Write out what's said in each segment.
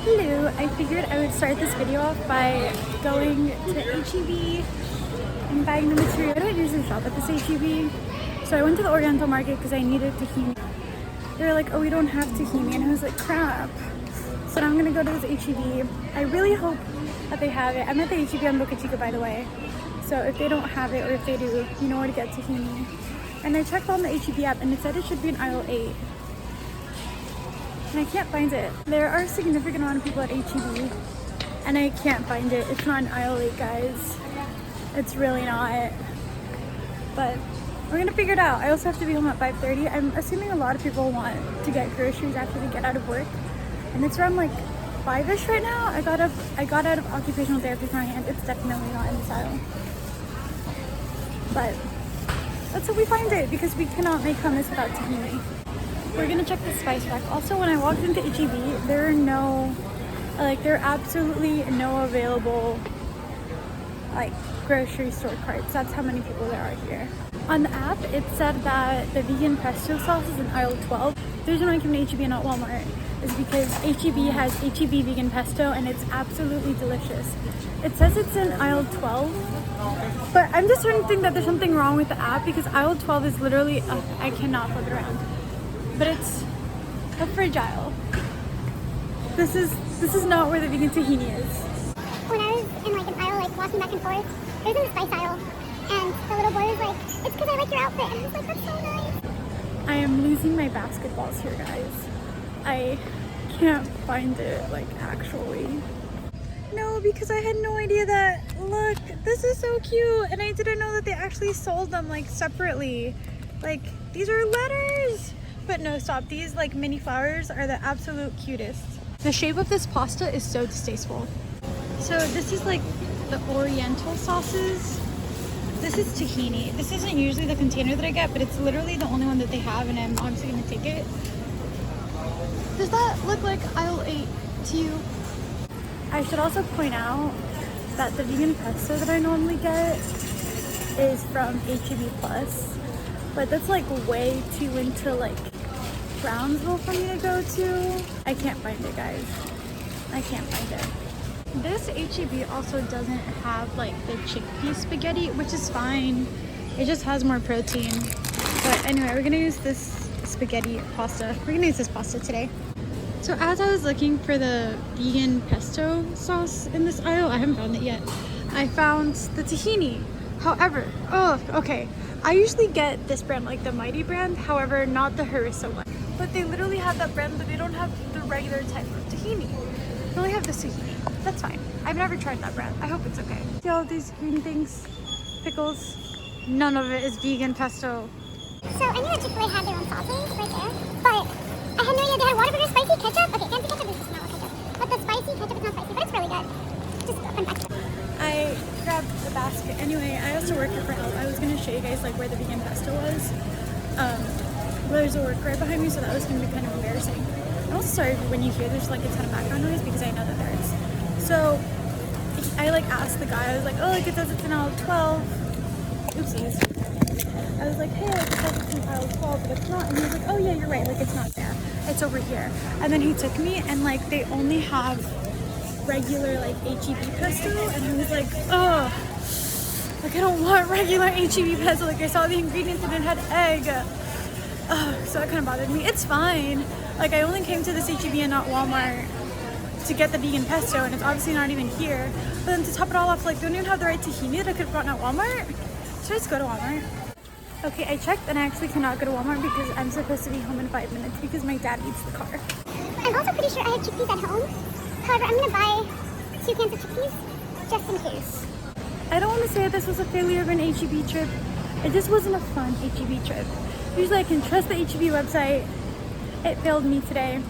Hello, I figured I would start this video off by going to HEB and buying the material. I don't usually shop at this HEB, so I went to the Oriental Market because I needed tahini. They were like, oh, we don't have tahini, and I was like, crap. So now I'm gonna go to this HEB. I really hope that they have it. I'm at the HEB on Boca Chica, by the way. So if they don't have it, or if they do, you know where to get tahini. And I checked on the HEB app and it said it should be in aisle 8. And I can't find it. There are a significant amount of people at HEB and I can't find it. It's not in aisle 8, guys. It's really not. But we're gonna figure it out. I also have to be home at 5:30. I'm assuming a lot of people want to get groceries after they get out of work. And it's around like 5-ish right now. I got out of occupational therapy for my hand. It's definitely not in this aisle. But let's hope we find it because we cannot make hummus without tahini. We're gonna check the spice rack. Also, when I walked into HEB, there are absolutely no available like grocery store carts. That's how many people there are here. On the app, it said that the vegan pesto sauce is in aisle 12. The reason why I came to HEB and not Walmart is because HEB has HEB vegan pesto and it's absolutely delicious. It says it's in aisle 12, but I'm just starting to think that there's something wrong with the app because aisle 12 is literally, I cannot flip it around. But it's a fridge aisle. This is not where the vegan tahini is. When I was in like an aisle, like walking back and forth, it was in the spice aisle, and the little boy was like, "It's because I like your outfit," and I was like, "That's so nice." I am losing my basketballs here, guys. I can't find it, like, actually. No, because I had no idea that, look, this is so cute, and I didn't know that they actually sold them, like, separately. Like, these are letters! But no, stop. These, like, mini flowers are the absolute cutest. The shape of this pasta is so distasteful. So this is, like, the Oriental sauces. This is tahini. This isn't usually the container that I get, but it's literally the only one that they have, and I'm obviously gonna take it. Does that look like aisle 8 to you? I should also point out that the vegan pesto that I normally get is from HEB Plus, but that's like way too into like Brownsville for me to go to. I can't find it, guys. I can't find it. This HEB also doesn't have like the chickpea spaghetti, which is fine. It just has more protein. But anyway, we're gonna use this spaghetti pasta. We're gonna use this pasta today. So as I was looking for the vegan pesto sauce in this aisle, I haven't found it yet. I found the tahini. However, okay. I usually get this brand, like the Mighty brand, however, not the harissa one. But they literally have that brand, but they don't have the regular type of tahini. They only have this tahini. That's fine. I've never tried that brand. I hope it's okay. See all these green things? Pickles? None of it is vegan pesto. So I knew that Chick-fil-A had their own sauces right there, but I had no idea they had Whataburger spicy ketchup. Okay, fancy ketchup is just not ketchup, but the spicy ketchup is not spicy, but it's really good. Just a fun fact. I grabbed the basket. Anyway, I also work here for help. I was going to show you guys like where the vegan pesto was. There's a worker right behind me, so that was going to be kind of embarrassing. I'm also sorry when you hear there's like a ton of background noise because I know that there is. So I like asked the guy, I was like, oh, like it says it's in aisle 12. Oopsies. I was like, hey, like it says it's in aisle 12, but it's not. And he was like, oh yeah, you're right, like it's not there. It's over here. And then he took me and like they only have regular like HEB pesto, and I was like, oh, like I don't want regular HEB pesto. Like I saw the ingredients and it had egg. So that kind of bothered me. It's fine. Like I only came to this HEB and not Walmart to get the vegan pesto, and it's obviously not even here. But then to top it all off, like they don't even have the right tahini that I could have gotten at Walmart. Should I just go to Walmart? Okay, I checked and I actually cannot go to Walmart because I'm supposed to be home in 5 minutes because my dad eats the car. I'm also pretty sure I have chickpeas at home. However, I'm gonna buy 2 cans of chickpeas just in case. I don't want to say that this was a failure of an HEB trip. It just wasn't a fun HEB trip. Usually I can trust the HEB website. It failed me today.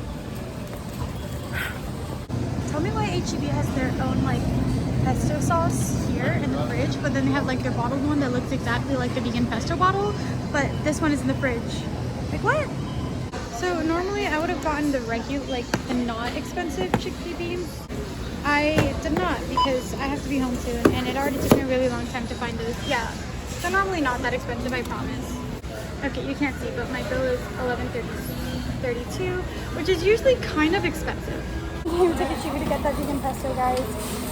Tell me why HEB has their own like pesto sauce here in the fridge, but then they have like their bottled one that looks exactly like the vegan pesto bottle, but this one is in the fridge. Like what? So normally I would have gotten the regular, like the not expensive chickpea beans. I did not because I have to be home soon and it already took me a really long time to find those. Yeah, they're normally not that expensive, I promise. Okay, you can't see, but my bill is $11.32, which is usually kind of expensive. came to Ichigo to get that vegan pesto, guys.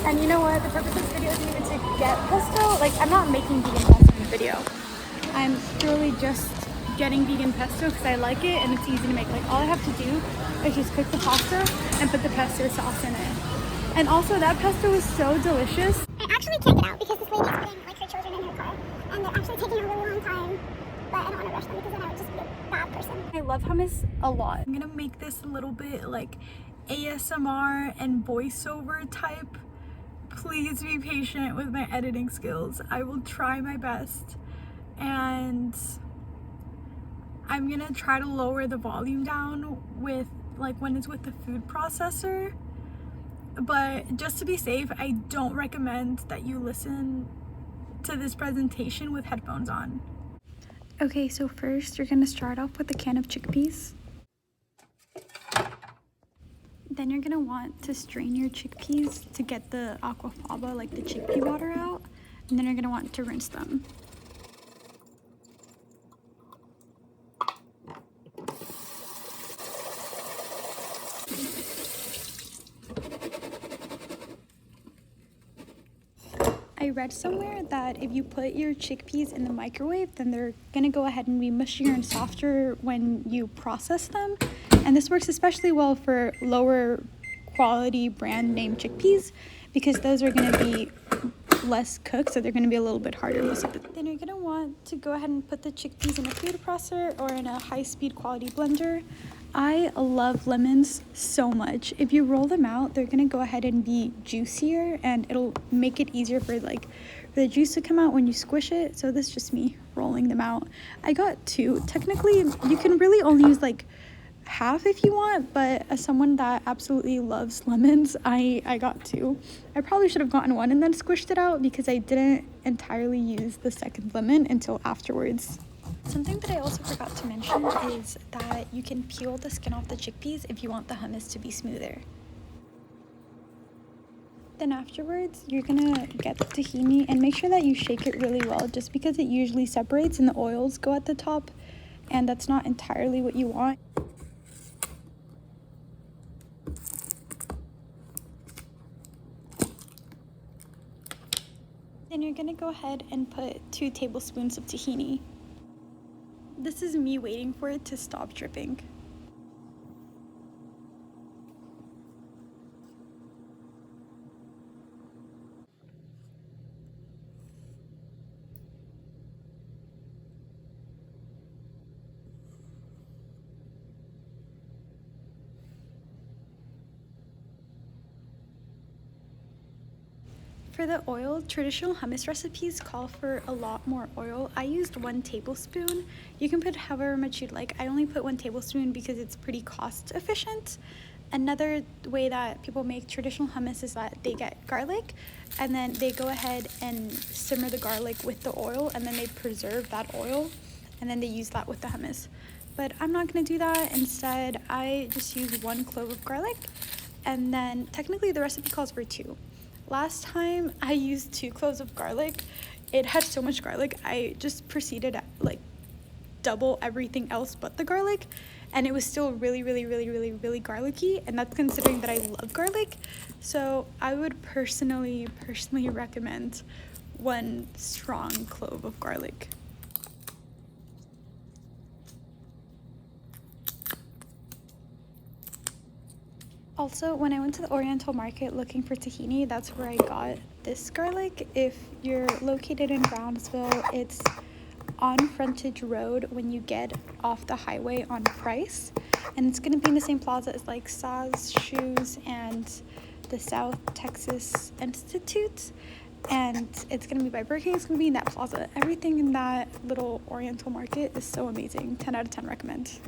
And you know what? The purpose of this video isn't even to get pesto. Like, I'm not making vegan pesto in the video. I'm purely just getting vegan pesto because I like it and it's easy to make. Like, all I have to do is just cook the pasta and put the pesto sauce in it. And also, that pesto is so delicious. I actually can't get out because this lady's putting like her children in her car, and they're actually taking a really long time. But I don't want to rush them because then I would just be a bad person. I love hummus a lot. I'm gonna make this a little bit like ASMR and voiceover type. Please be patient with my editing skills. I will try my best. And I'm gonna try to lower the volume down with like when it's with the food processor. But just to be safe, I don't recommend that you listen to this presentation with headphones on. Okay, so first you're gonna start off with a can of chickpeas. Then you're gonna want to strain your chickpeas to get the aquafaba, like the chickpea water out. And then you're gonna want to rinse them. I read somewhere that if you put your chickpeas in the microwave, then they're gonna go ahead and be mushier and softer when you process them. And this works especially well for lower quality brand name chickpeas because those are gonna be less cooked, so they're gonna be a little bit harder most of the time. Then you're gonna want to go ahead and put the chickpeas in a food processor or in a high-speed quality blender. I love lemons so much. If you roll them out, they're gonna go ahead and be juicier and it'll make it easier for the juice to come out when you squish it. So this is just me rolling them out. I got 2. Technically, you can really only use like half if you want, but as someone that absolutely loves lemons, I got 2. I probably should have gotten 1 and then squished it out because I didn't entirely use the second lemon until afterwards. Something that I also forgot to mention is that you can peel the skin off the chickpeas if you want the hummus to be smoother. Then afterwards, you're gonna get the tahini and make sure that you shake it really well just because it usually separates and the oils go at the top and that's not entirely what you want. Then you're gonna go ahead and put 2 tablespoons of tahini. This is me waiting for it to stop dripping. For the oil, traditional hummus recipes call for a lot more oil. I used 1 tablespoon. You can put however much you'd like. I only put 1 tablespoon because it's pretty cost efficient. Another way that people make traditional hummus is that they get garlic and then they go ahead and simmer the garlic with the oil and then they preserve that oil and then they use that with the hummus. But I'm not gonna do that. Instead, I just use 1 clove of garlic and then technically the recipe calls for 2. Last time I used 2 cloves of garlic. It had so much garlic, I just proceeded to like double everything else but the garlic, and it was still really garlicky, and that's considering that I love garlic. So I would personally recommend 1 strong clove of garlic. Also, when I went to the Oriental Market looking for tahini, that's where I got this garlic. If you're located in Brownsville, it's on Frontage Road when you get off the highway on Price. And it's gonna be in the same plaza as like Saz Shoes and the South Texas Institute. And it's gonna be by Burger King, it's gonna be in that plaza. Everything in that little Oriental Market is so amazing. 10 out of 10 recommend.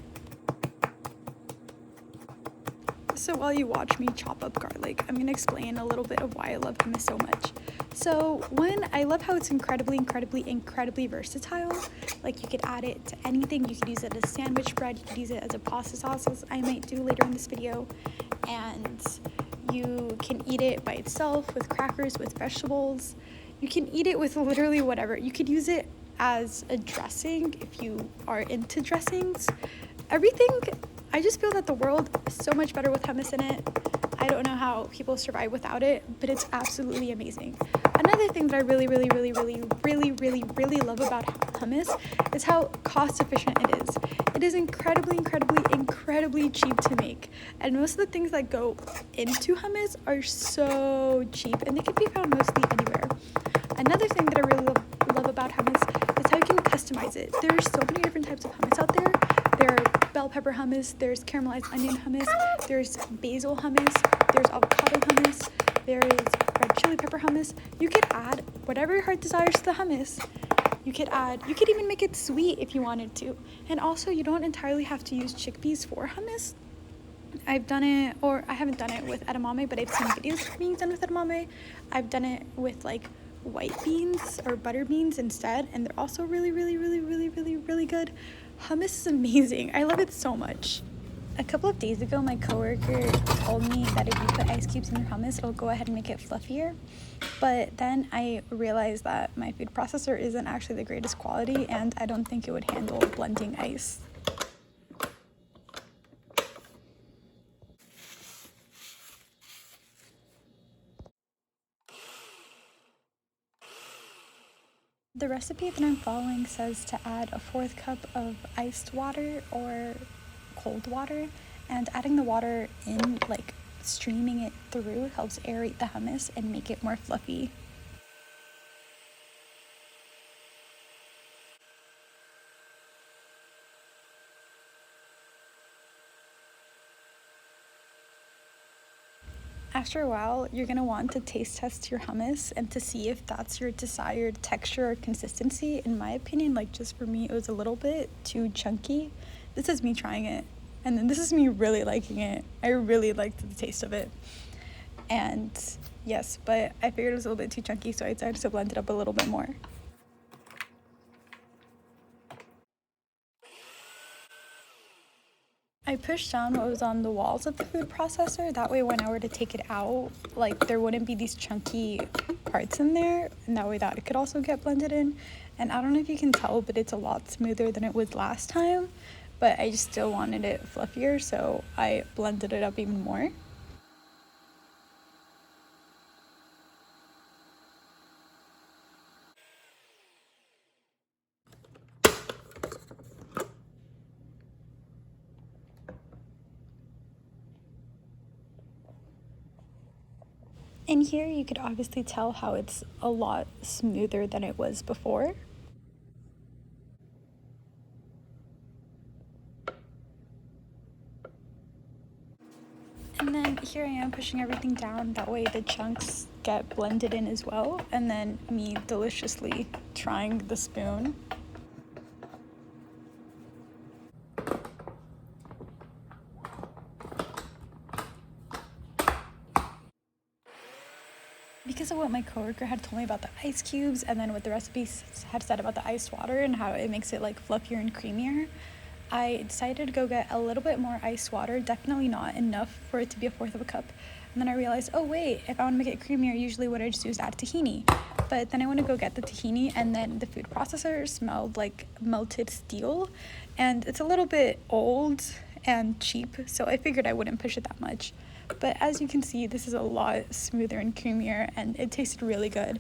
So while you watch me chop up garlic, I'm gonna explain a little bit of why I love hummus so much. So 1, I love how it's incredibly versatile. Like you could add it to anything. You could use it as sandwich bread, you could use it as a pasta sauce, as I might do later in this video. And you can eat it by itself, with crackers, with vegetables. You can eat it with literally whatever. You could use it as a dressing if you are into dressings. Everything. I just feel that the world is so much better with hummus in it. I don't know how people survive without it, but it's absolutely amazing. Another thing that I really love about hummus is how cost efficient it is. It is incredibly cheap to make, and most of the things that go into hummus are so cheap, and they can be found mostly anywhere. Another thing that I really love about hummus is how you can customize it. There are so many different types of hummus out there. There are bell pepper hummus, there's caramelized onion hummus, there's basil hummus, there's avocado hummus, there is red chili pepper hummus. You could add whatever your heart desires to the hummus. You could even make it sweet if you wanted to. And also, you don't entirely have to use chickpeas for hummus. I've done it, or I haven't done it with edamame, but I've seen videos being done with edamame. I've done it with like white beans or butter beans instead, and they're also really good. Hummus is amazing. I love it so much. A couple of days ago, my coworker told me that if you put ice cubes in your hummus, it'll go ahead and make it fluffier. But then I realized that my food processor isn't actually the greatest quality, and I don't think it would handle blending ice. The recipe that I'm following says to add a 1/4 cup of iced water or cold water, and adding the water in, like streaming it through, helps aerate the hummus and make it more fluffy. After a while, you're going to want to taste test your hummus and to see if that's your desired texture or consistency. In my opinion, like just for me, it was a little bit too chunky. This is me trying it, and then this is me really liking it. I really liked the taste of it. And yes, but I figured it was a little bit too chunky, so I decided to blend it up a little bit more. I pushed down what was on the walls of the food processor. That way when I were to take it out, like there wouldn't be these chunky parts in there, and that way that it could also get blended in. And I don't know if you can tell, but it's a lot smoother than it was last time, but I just still wanted it fluffier, so I blended it up even more. And here you could obviously tell how it's a lot smoother than it was before. And then here I am pushing everything down, that way the chunks get blended in as well. And then me deliciously trying the spoon. Because of what my coworker had told me about the ice cubes, and then what the recipe had said about the iced water and how it makes it like fluffier and creamier, I decided to go get a little bit more iced water, definitely not enough for it to be a 1/4 of a cup. And then I realized, oh wait, if I want to make it creamier, usually what I just do is add tahini. But then I went to go get the tahini, and then the food processor smelled like melted steel, and it's a little bit old and cheap, so I figured I wouldn't push it that much. But as you can see, this is a lot smoother and creamier, and it tasted really good.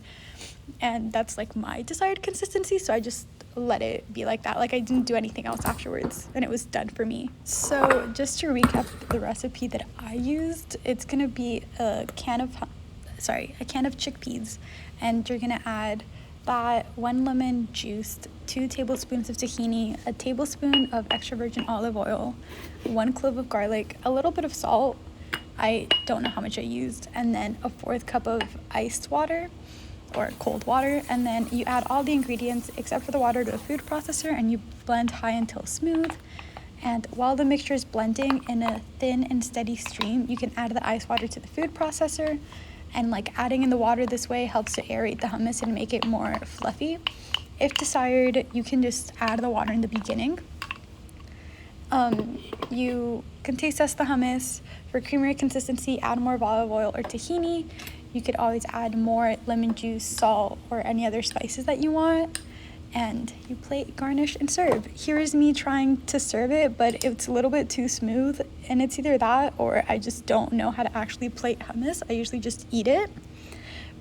And that's like my desired consistency, so I just let it be like that. Like I didn't do anything else afterwards, and it was done for me. So just to recap the recipe that I used, it's gonna be a can of chickpeas, and you're gonna add that 1 lemon juiced, 2 tablespoons of tahini, a tablespoon of extra virgin olive oil, 1 clove of garlic, a little bit of salt. I don't know how much I used, and then a 1/4 cup of iced water or cold water, and then you add all the ingredients except for the water to a food processor, and you blend high until smooth. And while the mixture is blending in a thin and steady stream, you can add the ice water to the food processor, and like adding in the water this way helps to aerate the hummus and make it more fluffy. If desired, you can just add the water in the beginning. You can taste test the hummus. For creamier consistency, add more olive oil or tahini. You could always add more lemon juice, salt, or any other spices that you want. and you plate, garnish, and serve. Here is me trying to serve it, but it's a little bit too smooth, and it's either that or I just don't know how to actually plate hummus. I usually just eat it.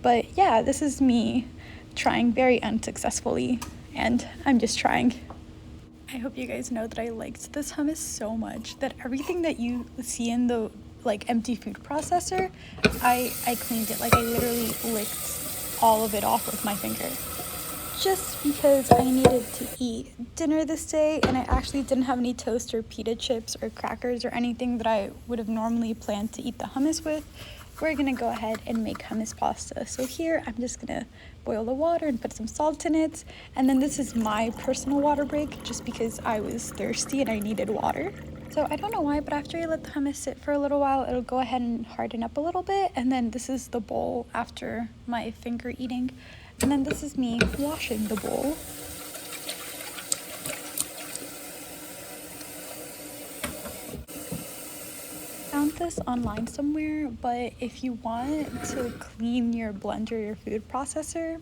But yeah, this is me trying very unsuccessfully, and I'm just trying. I hope you guys know that I liked this hummus so much that everything that you see in the like empty food processor, I cleaned it. Like I literally licked all of it off with my finger. Just because I needed to eat dinner this day and I actually didn't have any toast or pita chips or crackers or anything that I would have normally planned to eat the hummus with, we're gonna go ahead and make hummus pasta. So here I'm just gonna boil the water and put some salt in it, and then this is my personal water break just because I was thirsty and I needed water. So I don't know why, but after you let the hummus sit for a little while, it'll go ahead and harden up a little bit, and then this is the bowl after my finger eating. And then this is me washing the bowl. Found this online somewhere, but if you want to clean your blender, your food processor,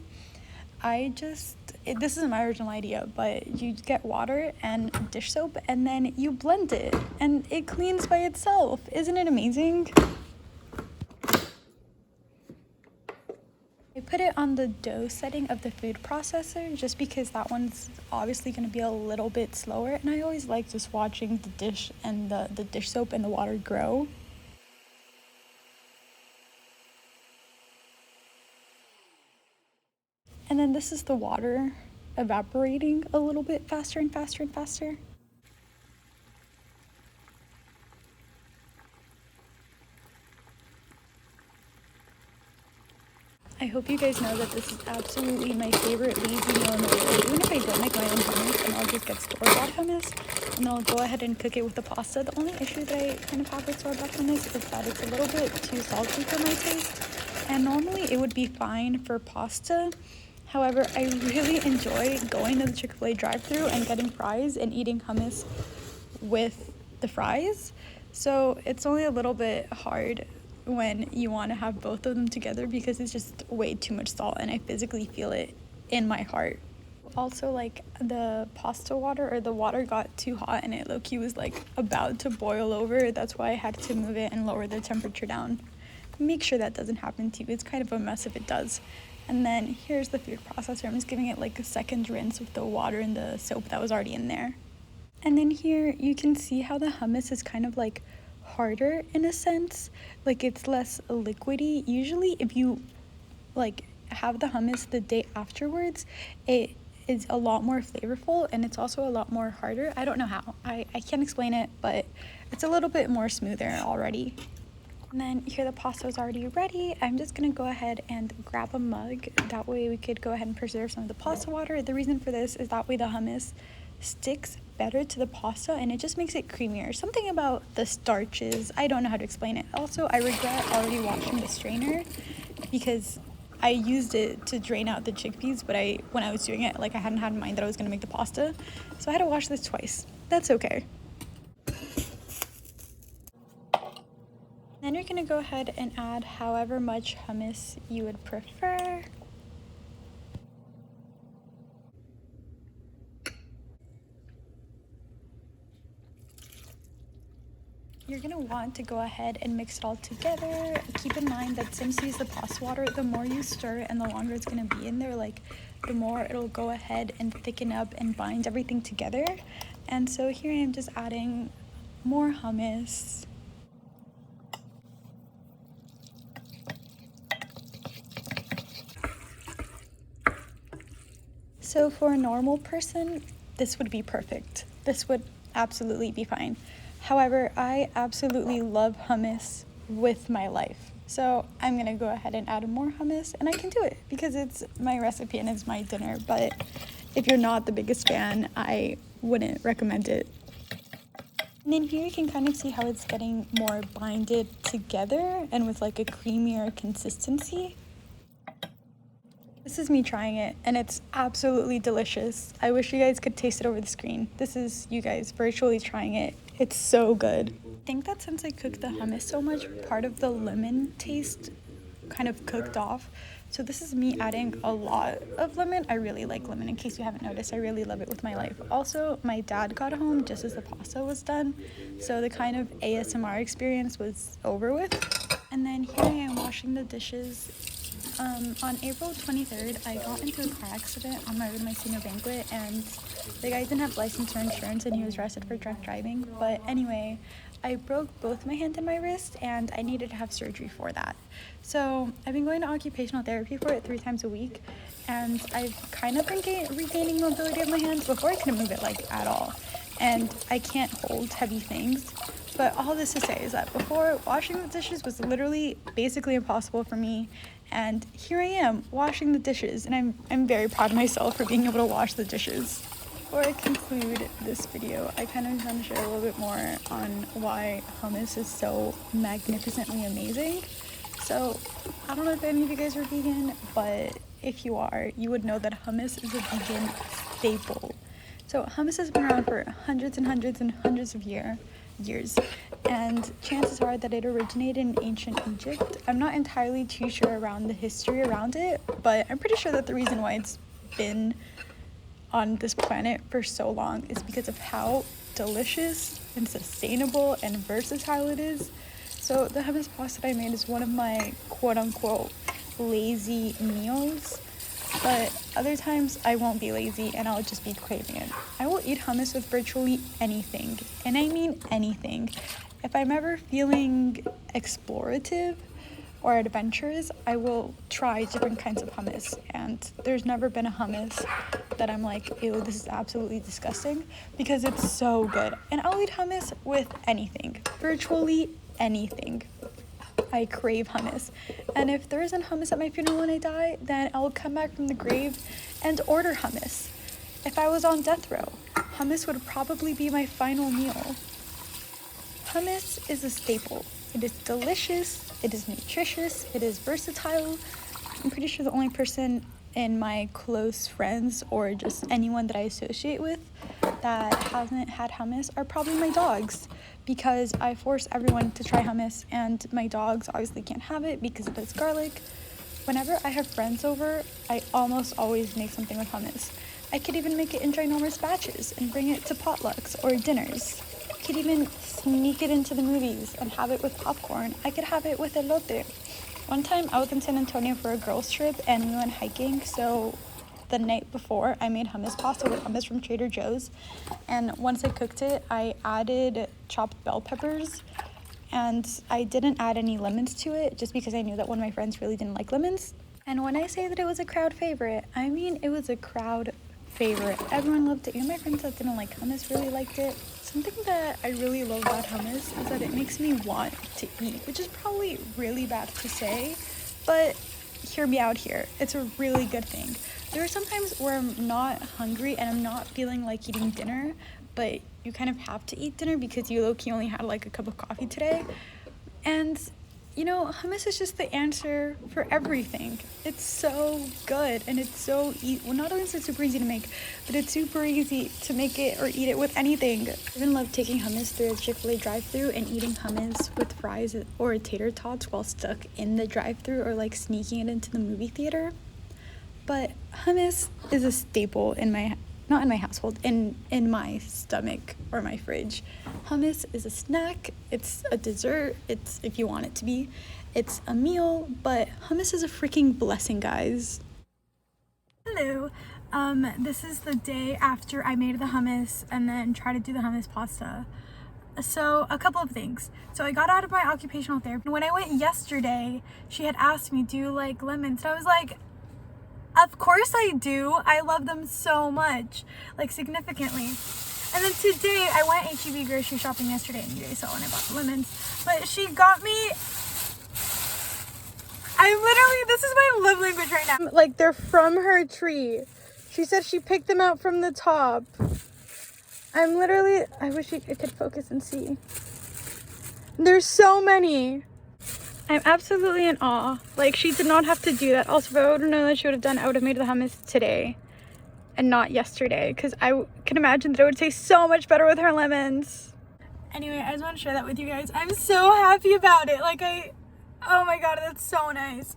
this isn't my original idea, but you get water and dish soap and then you blend it and it cleans by itself. Isn't it amazing? I put it on the dough setting of the food processor just because that one's obviously going to be a little bit slower, and I always like just watching the dish and the dish soap and the water grow. And then this is the water evaporating a little bit faster and faster and faster. I hope you guys know that this is absolutely my favorite lazy meal in the world. Even if I don't make my own hummus, and I'll just get store-bought hummus, and I'll go ahead and cook it with the pasta. The only issue that I kind of have with store-bought hummus is that it's a little bit too salty for my taste, and normally it would be fine for pasta. However, I really enjoy going to the Chick-fil-A drive-thru and getting fries and eating hummus with the fries. So it's only a little bit hard when you want to have both of them together because it's just way too much salt and I physically feel it in my heart. Also, like the pasta water or the water got too hot and it low-key was like about to boil over. That's why I had to move it and lower the temperature down. Make sure that doesn't happen to you. It's kind of a mess if it does. And then here's the food processor. I'm just giving it like a second rinse with the water and the soap that was already in there. And then here you can see how the hummus is kind of like harder in a sense, like it's less liquidy. Usually if you like have the hummus the day afterwards, it is a lot more flavorful and it's also a lot more harder. I don't know how, I can't explain it, but it's a little bit more smoother already. And then here the pasta is already ready. I'm just gonna go ahead and grab a mug, that way we could go ahead and preserve some of the pasta water. The reason for this is that way the hummus sticks better to the pasta and it just makes it creamier. Something about the starches, I don't know how to explain it. Also, I regret already washing the strainer because I used it to drain out the chickpeas, but when I was doing it, like I hadn't had in mind that I was gonna make the pasta, so I had to wash this twice. That's okay. Then you're gonna go ahead and add however much hummus you would prefer. You're gonna want to go ahead and mix it all together. Keep in mind that since you use the pasta water, the more you stir it and the longer it's gonna be in there, like the more it'll go ahead and thicken up and bind everything together. And so here I am just adding more hummus. So for a normal person, this would be perfect. This would absolutely be fine. However, I absolutely love hummus with my life. So I'm gonna go ahead and add more hummus, and I can do it because it's my recipe and it's my dinner. But if you're not the biggest fan, I wouldn't recommend it. And then here you can kind of see how it's getting more binded together and with like a creamier consistency. This is me trying it, and it's absolutely delicious. I wish you guys could taste it over the screen. This is you guys virtually trying it. It's so good. I think that since I cooked the hummus so much, part of the lemon taste kind of cooked off. So this is me adding a lot of lemon. I really like lemon, in case you haven't noticed. I really love it with my life. Also, my dad got home just as the pasta was done, so the kind of ASMR experience was over with. And then here I am washing the dishes. On April 23rd, I got into a car accident on my way to my senior banquet, and the guy didn't have license or insurance, and he was arrested for drunk driving. But anyway, I broke both my hand and my wrist, and I needed to have surgery for that. So I've been going to occupational therapy for it 3 times a week, and I've kind of been regaining mobility of my hands. Before, I couldn't move it like at all, and I can't hold heavy things. But all this to say is that before, washing the dishes was literally basically impossible for me, and here I am washing the dishes, and I'm very proud of myself for being able to wash the dishes. Before I conclude this video, I kind of want to share a little bit more on why hummus is so magnificently amazing. So I don't know if any of you guys are vegan, but if you are, you would know that hummus is a vegan staple. So hummus has been around for hundreds and hundreds and hundreds of years, and chances are that it originated in ancient Egypt. I'm not entirely too sure around the history around it, but I'm pretty sure that the reason why it's been on this planet for so long is because of how delicious and sustainable and versatile it is. So the hummus pasta that I made is one of my quote-unquote lazy meals, but other times I won't be lazy and I'll just be craving it. I will eat hummus with virtually anything, and I mean anything. If I'm ever feeling explorative or adventurous, I will try different kinds of hummus, and there's never been a hummus that I'm like, ew, this is absolutely disgusting, because it's so good. And I'll eat hummus with anything, virtually anything. I crave hummus, and if there isn't hummus at my funeral when I die, then I'll come back from the grave and order hummus. If I was on death row, hummus would probably be my final meal. Hummus is a staple. It is delicious, it is nutritious, it is versatile. I'm pretty sure the only person in my close friends or just anyone that I associate with that hasn't had hummus are probably my dogs, because I force everyone to try hummus, and my dogs obviously can't have it because it has garlic. Whenever I have friends over, I almost always make something with hummus. I could even make it in ginormous batches and bring it to potlucks or dinners. I could even sneak it into the movies and have it with popcorn. I could have it with elote. One time I was in San Antonio for a girls trip and we went hiking, so the night before I made hummus pasta with hummus from Trader Joe's, and once I cooked it, I added chopped bell peppers, and I didn't add any lemons to it just because I knew that one of my friends really didn't like lemons. And when I say that it was a crowd favorite, I mean it was a crowd favorite. Everyone loved it. Even my friends that didn't like hummus really liked it. Something that I really love about hummus is that it makes me want to eat, which is probably really bad to say, but hear me out here. It's a really good thing. There are some times where I'm not hungry and I'm not feeling like eating dinner, but you kind of have to eat dinner because you low-key only had like a cup of coffee today. And you know, hummus is just the answer for everything. It's so good, and it's so easy. Well, not only is it super easy to make, but it's super easy to make it or eat it with anything. I even love taking hummus through a Chick-fil-A drive-thru and eating hummus with fries or tater tots while stuck in the drive-thru, or like sneaking it into the movie theater. But hummus is a staple in my, not in my household, in my stomach or my fridge. Hummus is a snack, it's a dessert, it's, if you want it to be, it's a meal, but hummus is a freaking blessing, guys. Hello, this is the day after I made the hummus and then tried to do the hummus pasta. So a couple of things. So I got out of my occupational therapy. When I went yesterday, she had asked me, do you like lemons? And I was like, of course I do. I love them so much, like significantly. And then today I went H-E-B grocery shopping yesterday, and you guys saw when I bought the lemons. But she got me, this is my love language right now. Like, they're from her tree. She said she picked them out from the top. I wish I could focus and see. There's so many. I'm absolutely in awe. Like, she did not have to do that. Also, if I would have known that she would have done, I would have made the hummus today and not yesterday, because I can imagine that it would taste so much better with her lemons. Anyway, I just want to share that with you guys. I'm so happy about it. Like, Oh my god, that's so nice.